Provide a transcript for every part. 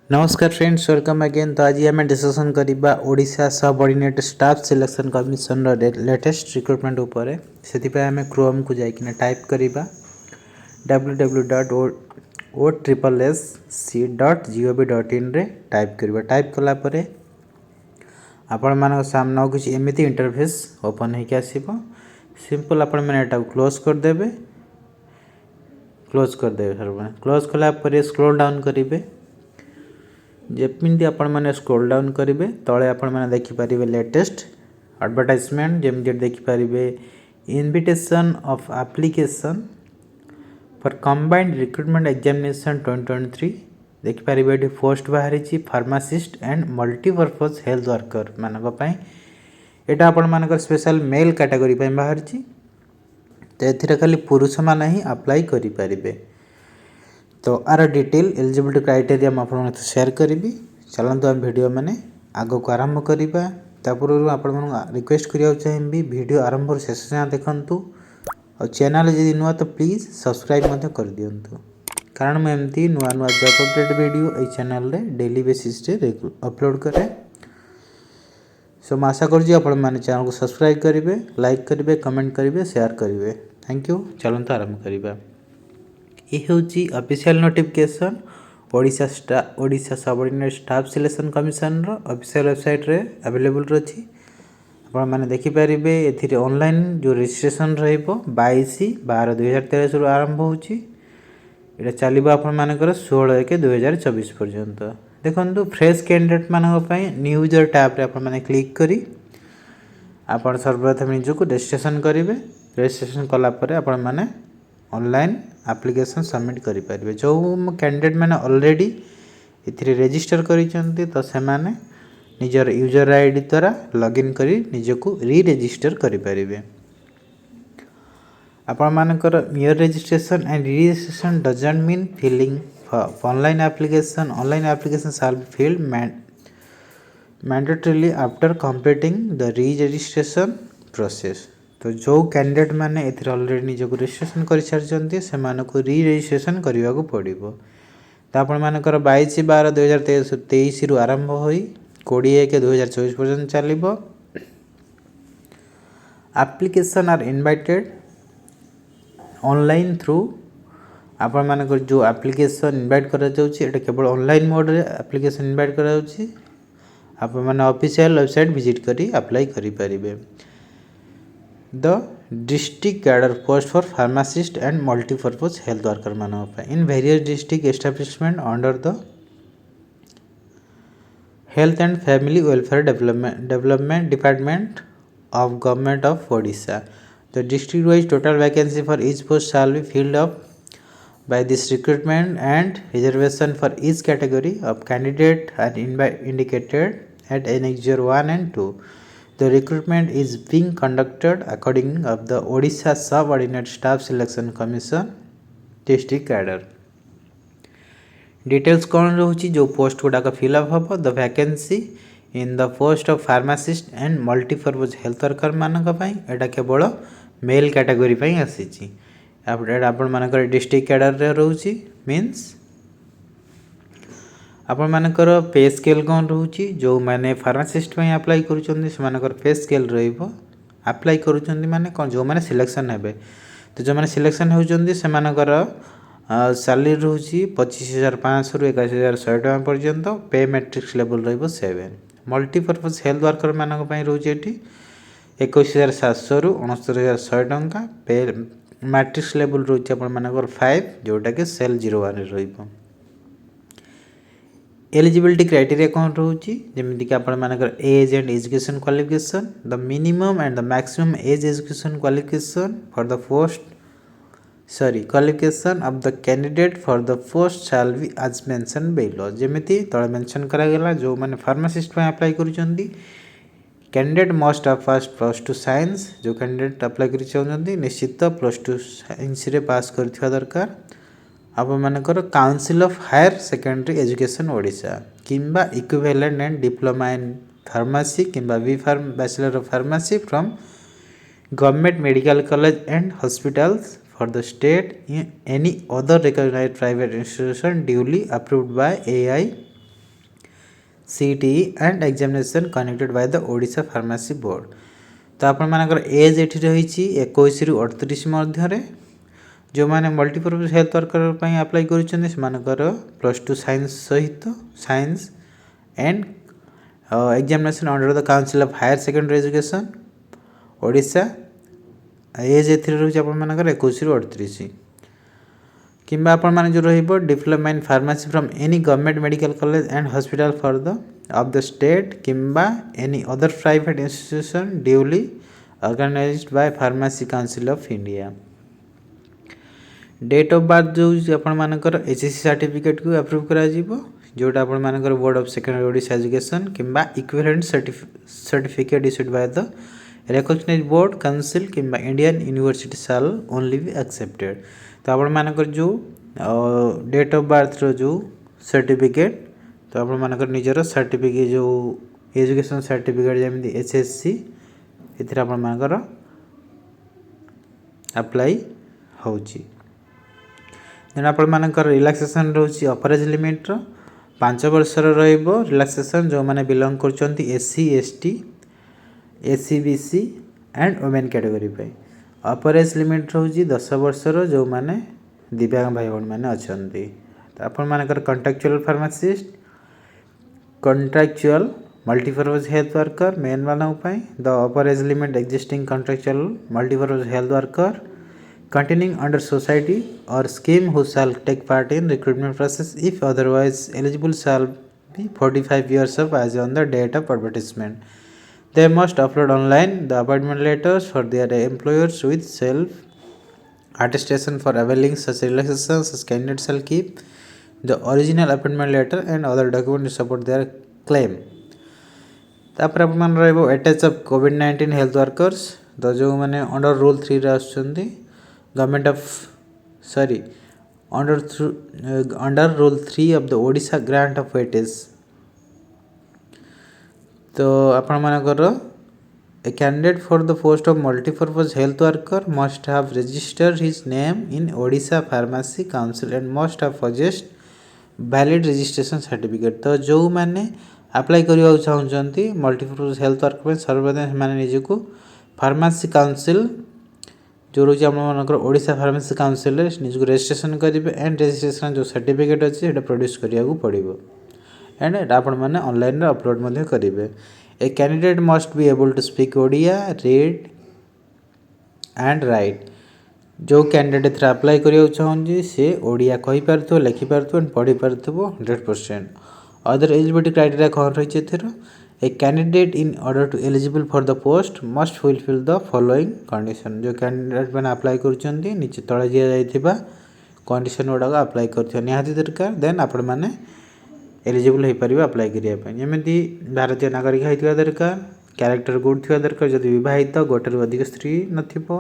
नमस्कार friends, welcome again. तो आज आम डिस्कसन करवा Odisha subordinate staff selection commission latest recruitment उपर से आम क्रोम को जाइए टाइप करवा www.o.sc.gov.in रे टाइप करवा। टाइप कलापर आपण मान सामने कुछ एमती इंटरफेस ओपन होकर आसो। सिंपल आपण मैंने क्लोज करदे। क्लोज कलापर स्क्रोल डाउन करेंगे। जमी आपण मैंने स्क्रोल डाउन करेंगे तले आपण मैंने देखिपारे लेटेस्ट एडवर्टाइजमेंट जमी देखिपारे invitation of application for combined recruitment examination 2023 देखिपारे ये पोस्ट बाहरी pharmacist and multipurpose health worker मानी। यहाँ आपण मान स्पेशल मेल कैटेगरी बाहरी। तो ये खाली पुरुष मैंने ही अप्लाई करें। तो आर डिटेल एलिजिबिलिटी क्राइटेरिया मैं शेयर करी। चलते आम वीडियो मैंने आग को आरंभ करवा। पूर्व आप रिक्वेस्ट करने चाहिए वीडियो आरंभ शेष जाए देखूँ और चैनल जब नुआ तो प्लीज़ सब्सक्राइब कर दिंतु, कारण मुझे नुआ नुआ जॉब अपडेट वीडियो ये चैनल रे डेली बेसिस अपलोड करे। सो मैं आशा कर चैनल को सब्सक्राइब करेंगे, लाइक करेंगे, कमेंट करेंगे, शेयर करेंगे। Thank you. चलते आरंभ करवा। ये हूँ official notification Odisha subordinate staff selection commission official website रे अवेलेबल रही। आपण मैंने देखिपारे ये ऑनलाइन जो रजिस्ट्रेशन र22/12/2023 आरंभ होची। ये चलो आपर 16/1/2024 पर्यंत। देखो फ्रेश कैंडिडेट मानी न्यूजर टैब रे मैंने क्लिक करी आपण सर्वप्रथम निजक रजिस्ट्रेशन करेंगे। रजिस्ट्रेशन कलापर आपण मैंने ऑनलाइन एप्लिकेशन सबमिट करेंगे। जो कैंडिडेट मैंने ऑलरेडी इथिरे रजिस्टर करिसेंती तो से माने निजर यूजर आईडी द्वारा लॉगिन करी निजको री रजिस्टर करेंगे। आपण मानकर मेयर registration and re registration doesn't mean filling online application. Online application shall be filled mandatorily after completing the re registration process. तो जो कैंडिडेट मैंने ये ऑलरेडी निजक रजिस्ट्रेशन कर सारी से री रजिस्ट्रेशन करने को पड़ो। तो आपण मानकर 22/12/2023 रु आरंभ हो 20/1/2024 पर्यंत चलो। Application are invited online through आपण मानकर जो एप्लिकेशन इनवाइट करा केवल ऑनलाइन मोड रे एप्लिकेशन इनवाइट करा आप मैंने ऑफिशियल वेबसाइट विजिट करी अप्लाई करें। The district cadre post for pharmacist and multipurpose health worker मानक in various district establishment under the health and family welfare development department of government of Odisha. The district wise total vacancy for each post shall be filled up by this recruitment and reservation for each category of candidate are indicated at Annex 1 and 2. The recruitment is being conducted according of the Odisha Subordinate Staff Selection Commission district cadre. Details कौन रोची जो post गुड़ाक fill up हम the vacancy in the post of pharmacist and multipurpose health worker मानक एटा केवल male category आसी। आपण मानकर district cadre रोची means आपण मानकर पे स्केल कौन रोची जो मैंने फार्मासिस्ट अप्लाई कर पे स्केल अप्लाई करुँच माने कौन जो मैंने सिलेक्शन हे। तो जो मैंने सिलेक्शन होकर सैलरी रोची 25,500 रु 21,100 टका पर्यंत। पे मैट्रिक्स लेवल रो7। मल्टीपर्पज हेल्थ वर्कर मानक रोचे 21,700 रु 69,100 टका। पे मैट्रिक्स लेवल रोचे आप 5 जोटा कि सेल 01 रो। एलिजिबिलिटी क्राइटेरिया कौन रोची जमीक आपर age and education qualification the minimum and the maximum age education qualification for the post qualification of the candidate for the post shall be as mention below. जमीती तले मेंशन करागला जो मैंने pharmacist apply करुँच candidate must have pass +2 science. जो candidate apply कर चाहते निश्चित +2 साइंस रे पास कर दरकार। आप मानकर council of higher secondary education Odisha किंबा equivalent and diploma in pharmacy किंबा B pharm bachelor of pharmacy from government medical college and hospitals for the state any other recognized private institution duly approved by CTE and examination conducted by the Odisha Pharmacy Board. तो आपण मानकर as एठी रही 21 रु 38 मध्य जो मैंने multipurpose health worker apply कर +2 science सहित science and examination under the council of higher secondary education Odisha as a रही आपर 21 रु 38 किंबा आपण माने जो रहिबो diploma in pharmacy from any government medical college and hospital for the of the state किंबा any other private institution duly organised by pharmacy council of India. Date of birth जो आपण मानकर एचएससी सर्टिफिकेट को approve करा जीवो जोटा आपण मानकर board of secondary Odisha education किंबा equivalent certificate issued by the recognised board council किंबा Indian university shall only be accepted. तो आपण मानकर जो डेट ऑफ बर्थ रो जो सर्टिफिकेट तो आपण मानकर निजर सर्टिफिकेट जो एजुकेशन सर्टिफिकेट जेमि एचएससी एथिरा आपण मानकर अप्लाई होची। देन आपण मानकर रिलैक्सेशन रोची अपर एज लिमिट 5 वर्ष रहिबो रिलैक्सेशन जो माने बिलोंग करचंती SC ST SEBC and women category पे अपर एज लिमिट रोची 10 वर्ष जो माने दिव्यांग भाई बहन माने अछंती। तो आपण मानकर contractual pharmacist contractual multipurpose health worker main वाला उपाय the upper age limit existing contractual multipurpose health worker continuing under society or scheme who shall take part in recruitment process if otherwise eligible shall be 45 years of age on the date of advertisement. They must upload online the appointment letters for their employers with self attestation for availing such relaxations as candidates shall keep the original appointment letter and other documents to support their claim. तापर अपन रहबो attach of कोविड-19 health workers तो जो माने under rule 3 रे आछंती government of sorry under rule 3 of the Odisha grant of weightage. तो आपण मानकर a candidate for the post of multipurpose health worker must have registered his name in Odisha pharmacy council and must have possessed valid registration certificate. तो जो माने apply करिया चाहउचंती multipurpose health worker में सर्वप्रथम माने निजको फार्मेसी काउंसिल जो रोज आमर ओडिशा फार्मेसी काउंसिल निजक रजिस्ट्रेशन करेंगे एंड रजिस्ट्रेशन जो सर्टिफिकेट अच्छे से प्रोड्यूस करिया पड़ो एंड आपण मैंने ऑनलाइन अपलोड करेंगे। A candidate must be able to speak Odia read and write. जो कैंडिडेट एथरा अप्लाई करिया चाहूँ सी ओडिया कहि पारथो लिखि पारथो एंड पढ़ी पारथो 100%। अदर एलिजिबिलिटी क्राइटेरिया कौन रही है a candidate in order to eligible for the post must fulfil the following condition. जो कैंडिडेट मैंने अप्लाई करचंती नीचे तळे दिया जाइथिबा कंडीशन गुड़ाक अप्लाई करथिबा निहाती दरकार देन आपण माने एलिजिबल हो पारिबा अप्लाई करिया पय। जेमिति भारतीय नागरिक होइथिबा दरकार कैरेक्टर गुड थिबा दरकार जदि विवाहित गोटेरु अधिक स्त्री नथिबो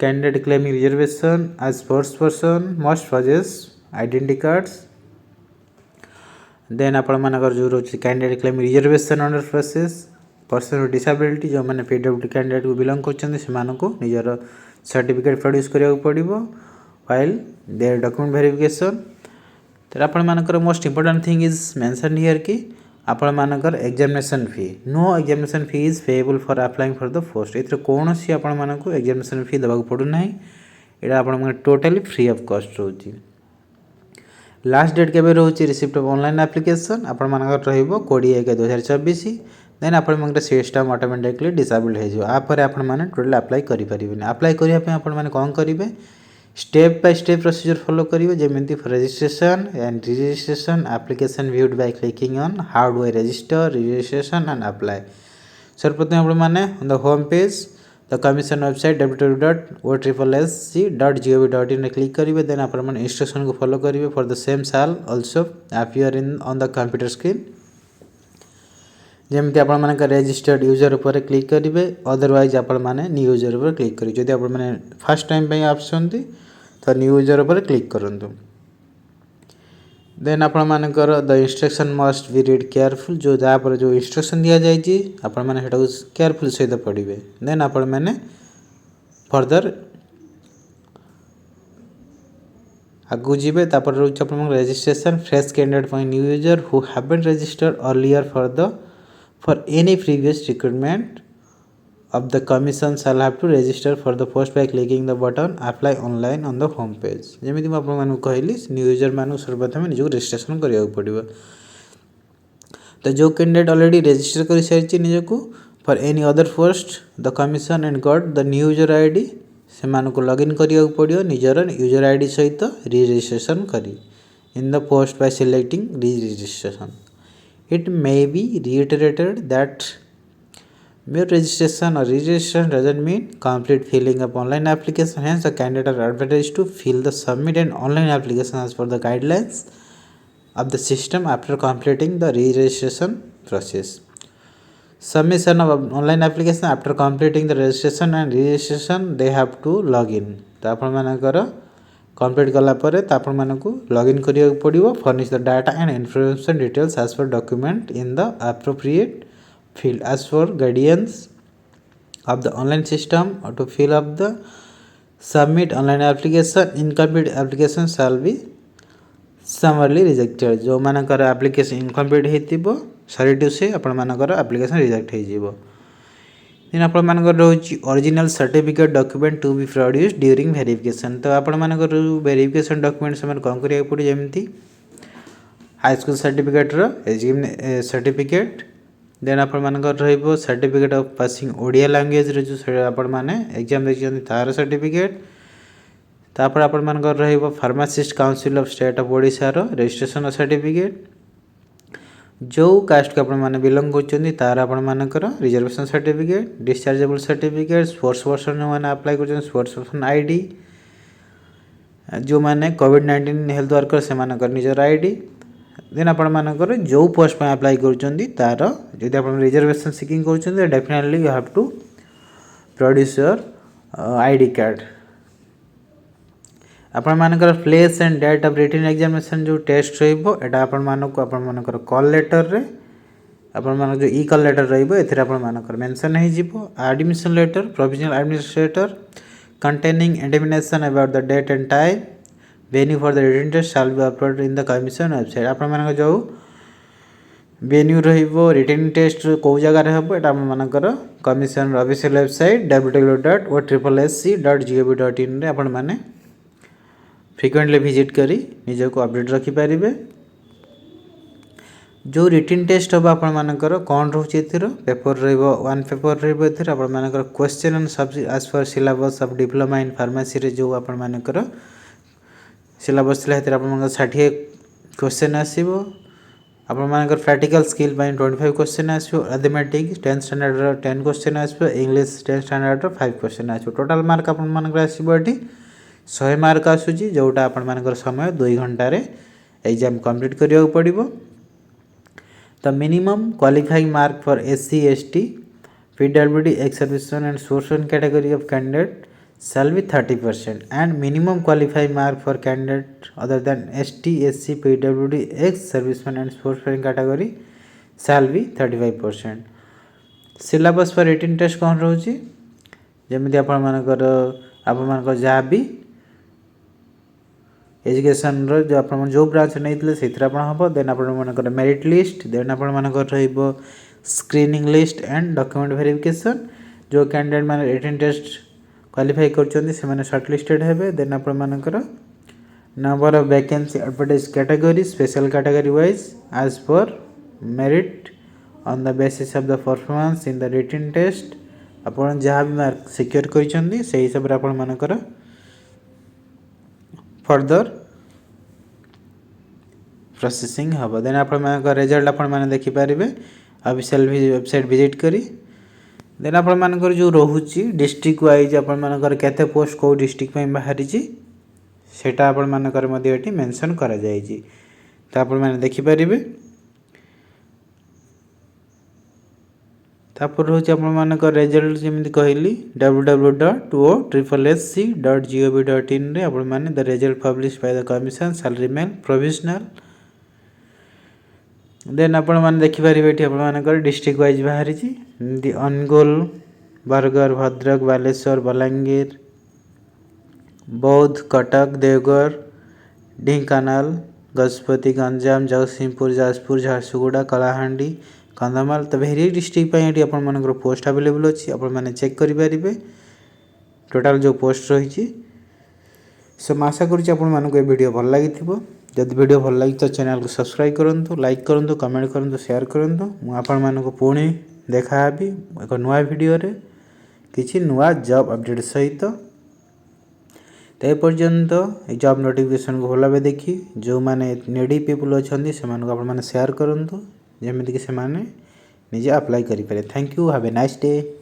candidate claiming reservation as first person must possess identity cards. Then आपण मानकर जो रोच candidate claim reservation under process person with disability जो मैंने पीडब्ल्यूडी कैंडिडेट को बिलोंग करछन से मानको निजर सर्टिफिकेट प्रोड्यूस करिया पड़िबो फाइल देयर डॉक्यूमेंट वेरिफिकेशन। तो आपण मानकर most important thing is mention here कि आपण मानकर examination fee no examination fee is payable for applying for the post. एथरे कोनोसी आपण मानको एग्जामिनेशन फी देबाक पड़ु नाही एटा आपण माने टोटली फ्री ऑफ कॉस्ट रहउची। लास्ट डेट केबे रोची रिसिप्ट ऑफ ऑनलाइन एप्लिकेशन आपण मानकर रहिबो 20/1/2024 देन आपण मानकर सिस्टम ऑटोमेटिकली डिसेबल हो जो आपर आपण माने टोटल अप्लाई करि परिबेनी। अप्लाई करिया पे आपण माने कोन करिवे step by step procedure follow करिवे जेमिति for registration and registration application viewed by clicking on how do I register registration and apply. सर्वप्रथम आपण माने on the home page the commission website www.ossc.gov.in click करेंगे देन आप instruction को follow करेंगे for the same shall also appear in on the computer screen जमी आप registered user उपर क्लिक करेंगे अदरवाइज आप न्यू यूजर उपर क्लिक करेंगे जब आप फर्स्ट टाइम आसुँच तो न्यू यूजर उपर क्लिक करूँ देन आपण मानकर the instruction must be read careful जो जहाँ जो इंस्ट्रक्शन दि जाइए आपण मैंने केयरफुल सहित पढ़े देन आपण मैंने फर्दर आगू जीवे तापर रोच registration fresh candidate for new user who haven't registered earlier for any previous recruitment of the commission shall have to register for the post by clicking the button apply online on the home page जेमिति मैं आपन मानु कहली new user मानु सर्वप्रथम निजो registration करिया पड़िबो तो जो कैंडिडेट ऑलरेडी रजिस्टर कर सारिछि निजको for any other post the commission and got the new user ID से मानु को लॉगिन करिया पड़ियो निजर यूजर आईडी सहित री रजिस्ट्रेशन करी in the post by selecting री registration it may be reiterated that mere registration or re-registration doesn't mean complete filling up online application. Hence, the candidate are advised to fill the submit and online application as per the guidelines of the system after completing the re-registration process. Submission of online application after completing the registration and re-registration, they have to log in. तो आपण मानकर complete कला परे तो आपण मानकु log in करिया पड़िबो furnish the data and information details as per document in the appropriate field as for guidance of the online system or to fill up the submit online application incomplete application shall be summarily rejected जो मानकर application incomplete हेतिबो sorry to से आपण मानकर application reject हे जिवो दिन आपण मानकर रहउची original certificate document to be produced during verification तो आपण मानकर वेरिफिकेशन डॉक्यूमेंट समान कोन करिया पड़ी जेमती हाई स्कूल सर्टिफिकेट रो सर्टिफिकेट देन आपण मानकर रहइबो certificate of passing Odia language रे जो आपण माने एग्जाम देखियन तार सर्टिफिकेट तापर आपण मानकर रहइबो pharmacist council of state of Odisha रो रजिस्ट्रेशन सर्टिफिकेट जो कास्ट के आपण माने बिलोंग करचोंदी तार आपण मानकर reservation certificate dischargeable certificate sports person माने अप्लाई करचों स्पोर्ट्स पर्सन आईडी जो माने कोविड-19 हेल्थ वर्कर से मानकर निजर आईडी देन आपण मानकर जो पोस्ट पे अप्लाई करचोंदी तार जदि आपण रिजर्वेशन सीकिंग करचोंदी definitely you have to produce your ID card आपण मानकर place and date of written examination जो टेस्ट रहइबो एटा आपण मानकर कॉल लेटर रे आपण मानकर जो ई कॉल लेटर रहइबो एथिरे आपण मानकर मेंशन हे जिवो admission letter provisional administrator containing intimation about the date and time venue for the written test shall be uploaded in the commission website आपण मानकर जो वेन्यू रहइबो रिटन टेस्ट को जगह रहबो एटा आपण मानकर कमिशन ऑफिशियल वेबसाइट www.sssc.gov.in रे आपण माने फ्रीक्वेंटली विजिट करी निजे को अपडेट रखि परिबे जो रिटन टेस्ट होबा आपण मानकर कोन रहउची एथिरो पेपर रहइबो वन पेपर रहइबो एथिरो आपण मानकर question and subject as per syllabus of diploma in pharmacy रे जो आपण मानकर सिलेबस थला हेतिर आपण मानकर 60 क्वेश्चन आसीबो आपण मानकर प्रैक्टिकल स्किल बाय 25 क्वेश्चन आसीबो मैथमेटिक्स 10 स्टैंडर्ड रो 10 क्वेश्चन आसीबो इंग्लिश 10 स्टैंडर्ड रो 5 क्वेश्चन आसीबो टोटल मार्क आपण मानकर आसीबो एठी 100 मार्क आसुची जोटा आपण मानकर समय 2 घंटा रे एग्जाम कंप्लीट करियो पड़िबो The minimum qualifying mark for SC, ST, PWD, ex-servicemen and sourceman category of candidate shall be 30% and minimum qualifying mark for candidate other than ST, SC, PWD, ex-servicemen and sourceman category shall be 35%. Syllabus for written test कौन रहउची जेमिति आपण मानकर जहाँ भी education रो जो आपण जो branch नैतिले सेथरा आपण हबो देन आपण मानकर मेरिट लिस्ट देन आपण मानकर रहइबो screening list and document verification जो कैंडिडेट माने रिटन टेस्ट क्वालिफाई करचोंदी से माने शॉर्ट लिस्टेड हेबे देन आपण मानकर number of vacancy advertise category special category wise as per merit on the basis of the performance in the written test आपण जहाँ भी मार्क सिक्योर करचोंदी से हिसाब रे आपण मानकर फर्दर प्रोसेसिंग हम देन आप रिजल्ट आपने देखिपारे ऑफिशियल वेबसाइट विजिट करी देन आप जो रोचे डिस्ट्रिक्ट वाइज आपर केते पोस्ट को डिस्ट्रिक्ट में बाहरी सेटा आपर मेंशन करा जायछि तो आप देखिपारे तापर रोच आप रिजल्ट जमी कहली www.sssc.gov.in रे आप the result publish by the commission shall remain provisional then आप देखिपारे ये आप डिस्ट्रिक्ट वाइज बाहरी अनुगोल बरगढ़ भद्रक बालेश्वर बलांगीर बौद्ध कटक देवगढ़ ढेंकानाल, गजपति, गंजाम, जगतसिंहपुर, जाजपुर, झारसुगुड़ा, कलाहांडी, कंधमाल। तो भेरी डिस्ट्रिक्ट ये आपण मानकर पोस्ट अवेलेबल अच्छी आपण मैंने चेक करेंगे टोटाल जो पोस्ट रही। सो मैं आशा करुँच आपण मानक वीडियो भल लगी जदि वीडियो भल लगी तो चैनल को सब्सक्राइब करूँ, लाइक करूँ, कमेंट करूँ, शेयर करूँ। मुझे पुणी देखा एक नुआ वीडियो रे किसी नुआ जॉब अपडेट सहित। तो ये पर्यंत जॉब नोटिफिकेशन को भल भाव देखी जो मैंने नीडी पीपुल अच्छा से शेयर करूँ जमीक से निजे अप्लाई करें। Thank you, have a nice day.